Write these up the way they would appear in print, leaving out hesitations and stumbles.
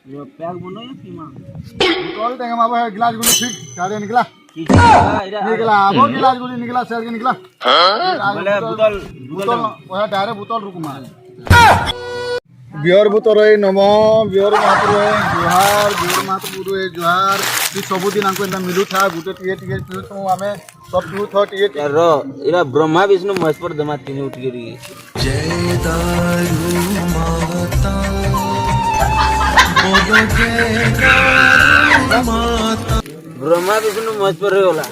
ये पैक बनो या सीमा बोतल देंगे माबा गिलास गुली ठीक सारे निकला इरा निकला वो गिलास गुली निकला सर के निकला बोले बोतल बोतल वो डायरेक्ट बोतल रुकमा बियर बोतल रे नमो बियर मात्र रे जोहार बियर मात्र रे जोहार कि सब दिन हमको इंदा मिलु था गुटे टिए टिए पिउ तो हमें सब पिउ थो टिए यार रो इरा ब्रह्मा विष्णु महेश्वर दमा तीन उठ गई जय दारू माता बोलो जय दारू माता ब्रह्मा विष्णु महेश्वर रे होला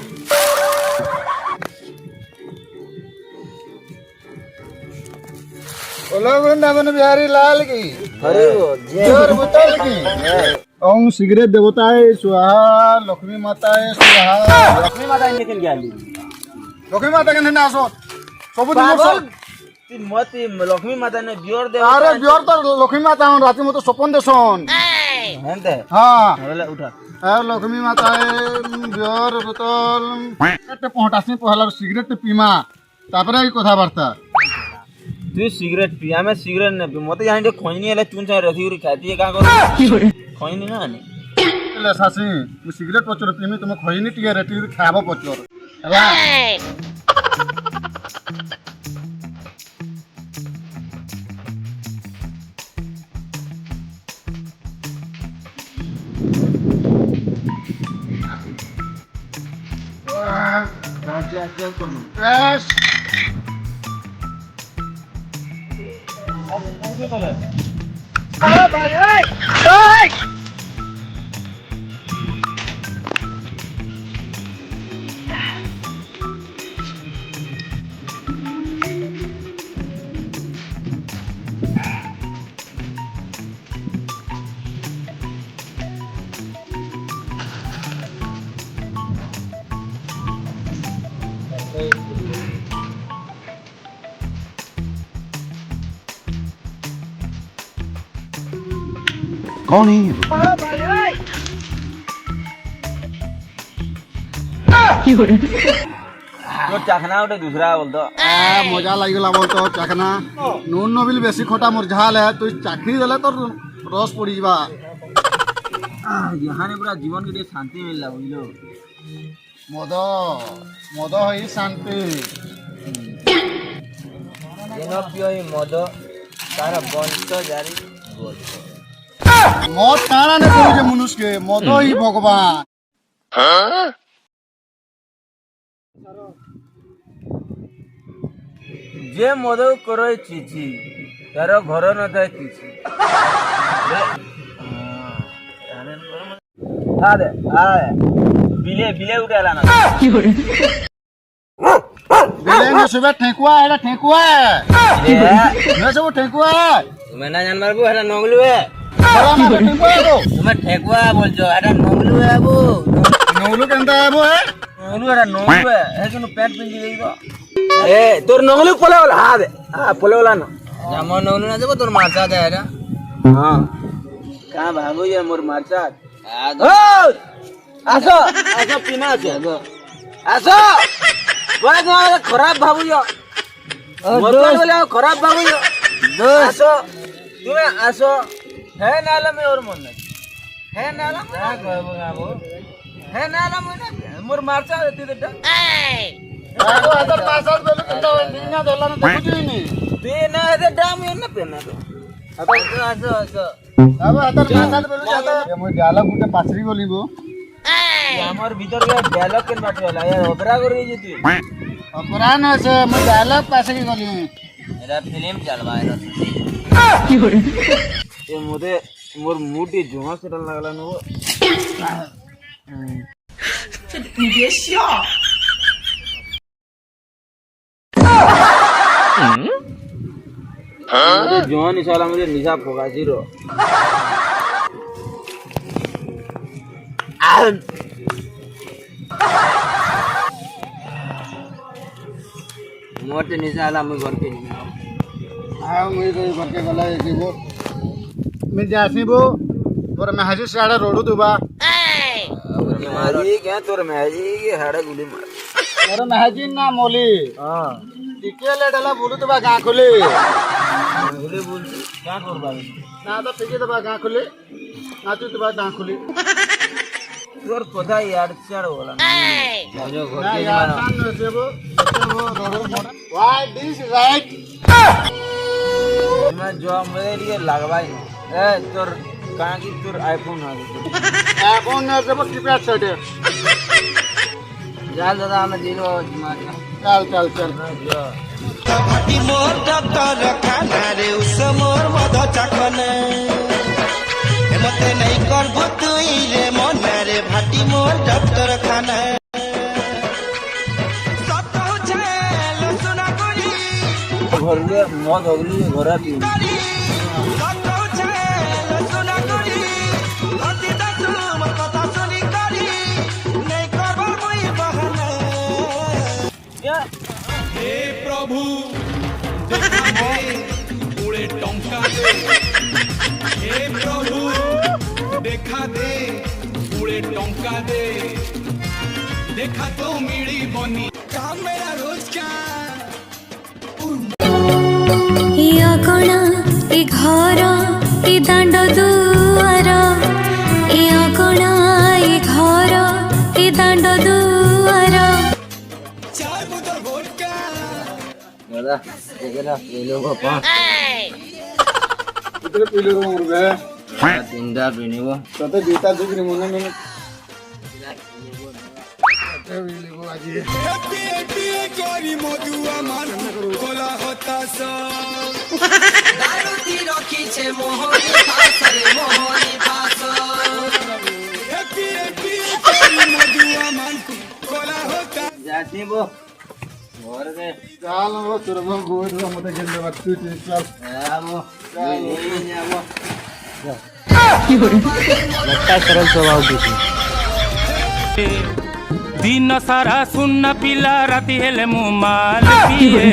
ओला वृंदावन बिहारी लाल की अरे वो बियर बोतल की ओम सिगरेट देवताए स्वाहा लक्ष्मी माताए स्वाहा लक्ष्मी माता निकल गया ली लक्ष्मी माता के ना आसो सब दिन पागल ती मती लक्ष्मी माता ने बियर दे अरे बियर तो लक्ष्मी माता हम राती में तो सपन देसन हेंते हां बोले उठा ए लक्ष्मी माताए बियर बोतल एते पहटासी पहला सिगरेट पीमा तापरे ई कथा वार्ता तू सिगरेट पी हमें सिगरेट न पी मते यहाँ खोजनी है चुन चाहे रसी उरी खाती है कहाँ करो खोजनी ना आने ले सासी मु सिगरेट पचर पीमी तुम खइनी टिके रेटी खाबो पचर हला यस कौन है ये? तो चखना उठे दूसरा बोल दो मजा लागला बोल तो चाखना नून नबिल बेसी खटा मोर झाल है तू चाखी देले तो रस पड़ी जीवा यहाँ ने पूरा जीवन के लिए शांति मिलला बुझलो मद मद होई शांति जेनो पियो ही मद तारा बंश जारी मद काना ने करू जे मनुष्य के मद ही भगवान जे मद करो चिची तार घर न थाए चिची आदे बिले बिले उठाला ना बेले में सुबह ठेकुआ है ठेकुआ मैं सब ठेकुआ तुम्हें ना जान मारबो है नंगलू है बड़ा में ठेकुआ है वो तुम्हें ठेकुआ बोल जो है नंगलू है वो नौलू केंदा है वो है नंगलू है नंगलू है कि पैंट पिंजी देबो ए तोर नंगलू पोले वाला हां पोले वाला न जामो नंगलू ना देबो तोर मारसा दे है ना हां का भागो ये मोर मारसा ओ आसो आसो पिना আছে आसो बड़ा तुम्हारा खराब भाबुयो मतलब बोले खराब भाबुयो आसो तुम्हें आसो है नाला में और मन है नाला में क्या कहबो गाबो है नाला में मोर मारसा देती देटा आगो अदर पासर बेलु केंदा दिना देला न देखुजी नी पेना दे डाम न पेना तो आसो आसो आसो अब अदर पासर बेलु जाता ए मोय डाला गुटे पासरी गलिबो हमर भीतर के डायलॉग के बात होला यार ओबरा कर जेती अपरान से मोय डाला पासरी गली मेरा फिल्म चलवा ये मोदे मोर मुटी जोहा से डर लागला न वो你别笑。 मुझे जोहा निशाला मुझे निशा फोकासी रो मोटे निशाला मुझे घर के नहीं आ मुई कोई घर के गला जीवो मैं जासीबो तोर में हाजी साड़ा रोडू दुबा मारी क्या तोर मैजी के हाड़े गुली मार तोर में हाजी ना मोली हां टिके ले डला बोलू दुबा गां खोले गुली बोल क्या कर भाई ना तो टिके दुबा गां खोले नाचुतबा डांखुली तोर पता यार चढ़ होला जो घर ना के यार मानो कान सेबो वो रोरो मोड़ा व्हाई दिस राइट मैं जो मेरे लिए लगवाई ए तोर कहां की तोर आईफोन आ गई आईफोन ना सेबो कीपैड सेट है चल दादा हमें दिलो मार चल चल चल जो भाटी मोर डॉक्टर खाना रे उस मोर मद चाखने मते नहीं कर भुतुई रे मन रे भाटी मोर डॉक्टर खाना सतो छे लसुना करी घर के मौत हो गई घर पी सतो छे लसुना करी अति दसु मत कथा सुनी करी नहीं करबो मुई बहाना हे प्रभु देखा दे पूरे टंका दे हे प्रभु देखा दे पूरे टंका दे देखा तो मिली बनी काम मेरा रोज का ई अगणा ई घर ई दांड दुआर ई अगणा ई घर ई दांड दुआर चार बोतल वोडका दादा देखना ले लो पापा इतने पीले रो मुर्गे तिंदा पीने वो तते बीता जुगरी मुने में पीले वो आज पिए पिए करी मधुआ मान कोला होता सब दारू ती रखी छे मोहनी फास रे मोहनी फास हे पिए पिए करी मधुआ मान कोला होता जाती वो घर के चाल वो तुरम गोद रो मते गेंदे बत्तू चल आमो नहीं आमो दिन सारा सुन्न पिला राति हेले मु माल पिए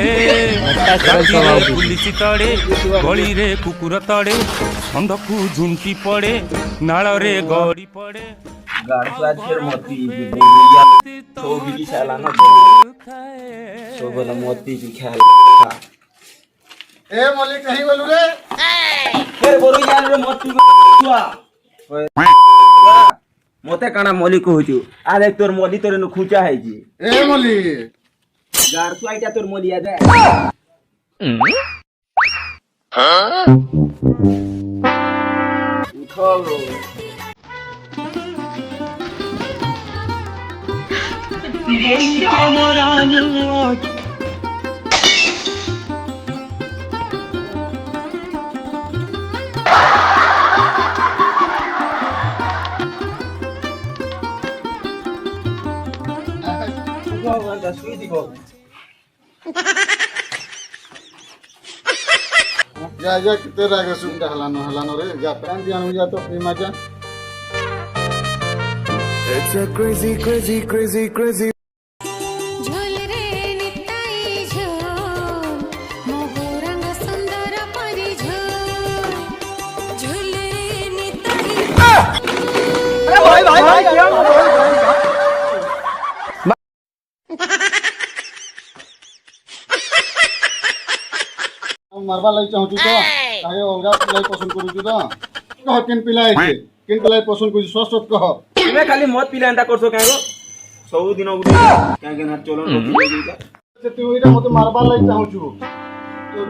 पुलिस तड़े गली रे कुकुर तड़े छंडकू झुंटी पड़े नाल रे गड़ी पड़े गाड़ फिर मोती की बोलिया तो भी की सालाना तो बोला मोती की ख्याल ए मलिक नहीं बोलू रे फिर बोलू जान रे मोती छुआ मते काना मली कहूछु आ देख तोर मली तोरे न खुचा है जी ए मली गाड़ सुआइटा तोर मली आ दे उठो जा जा किते रागे सुनता हलानो रे जा प्राण दियान हो जा तो प्रेमा जा It's a crazy, crazy, crazy, crazy. झोल रे निताई झोल मोहरंग सुंदर परी झोल झोल रे निताई मारबा लाई चाहूछु तो काहे अलगा पिलाई पसंद करूछु तो कह किन पिलाई पसंद करूछु सच कह तुम्हें खाली मत पिला एंता करसो काहे सब दिन उठ काहे के ना चलो से तू इटा मते मारबा लाई चाहूछु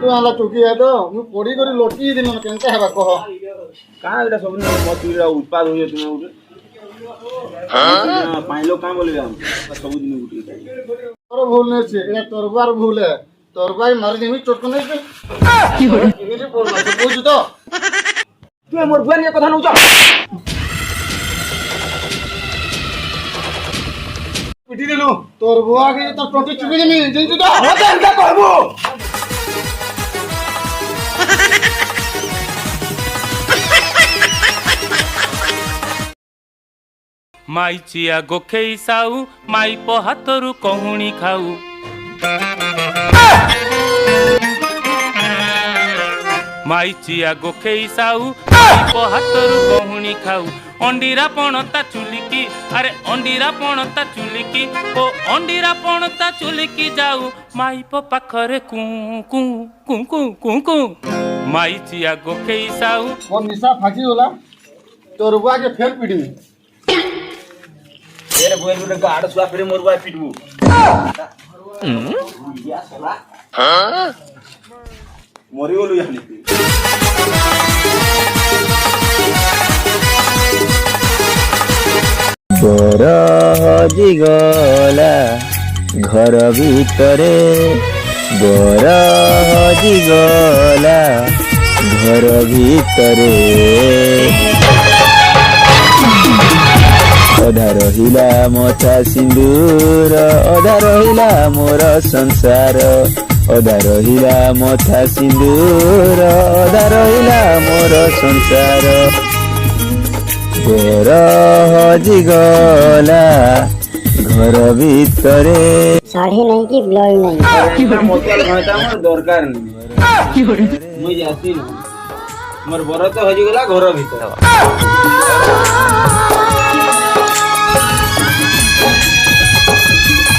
तो आला टोकी है तो मु पड़ी करी लोटी दिन केनता हेबा कह का एटा सब दिन मत पिला उत्पाद होय तुम्हें उठ हां पांच लोग का बोले हम सब दिन उठ तोर भूल नहीं छे एटा तोरबार भूल है तोरबाई मार देमी चोटको नहीं के की हो इने बोलबा तो बुझ तो तू मोर बुआ ने कथा न जा पिटी देलु तोर बुआ के तो टोटी चुबी देमी जंतु तो मत एंता कहबो माई चिया गोखेई साऊ माई पो हातरू कहुणी खाऊ माई चिया गोखेई साऊ माई पो हातरू कहुणी खाऊ अंडीरा पणता चुलिकी अरे अंडीरा पणता चुलिकी ओ अंडीरा पणता चुलिकी जाऊ माई पो पाखरे कु कु कु कु कु कु माई चिया गोखेई साऊ वो निशा फाकी होला तोर बुआ के फेर पीटबी तेरे बोल गुटे गाड़ सुआ फिर मोर बुआ पिटबू या साला मरी गलु यानी बर हजिगला घर भितरे बर हजिगला घर भितरे अधा रहिला मथा सिंदूर अधा रहिला मोर संसार अधा रहिला मथा सिंदूर अधा रहिला मोर संसार बर हजिगला घर भितरे साड़ी नहीं कि ब्लाउज नहीं मोतिया घंटा मोर दरकार नहीं मुई जाती न मोर बर तो हजी गला घर भीतर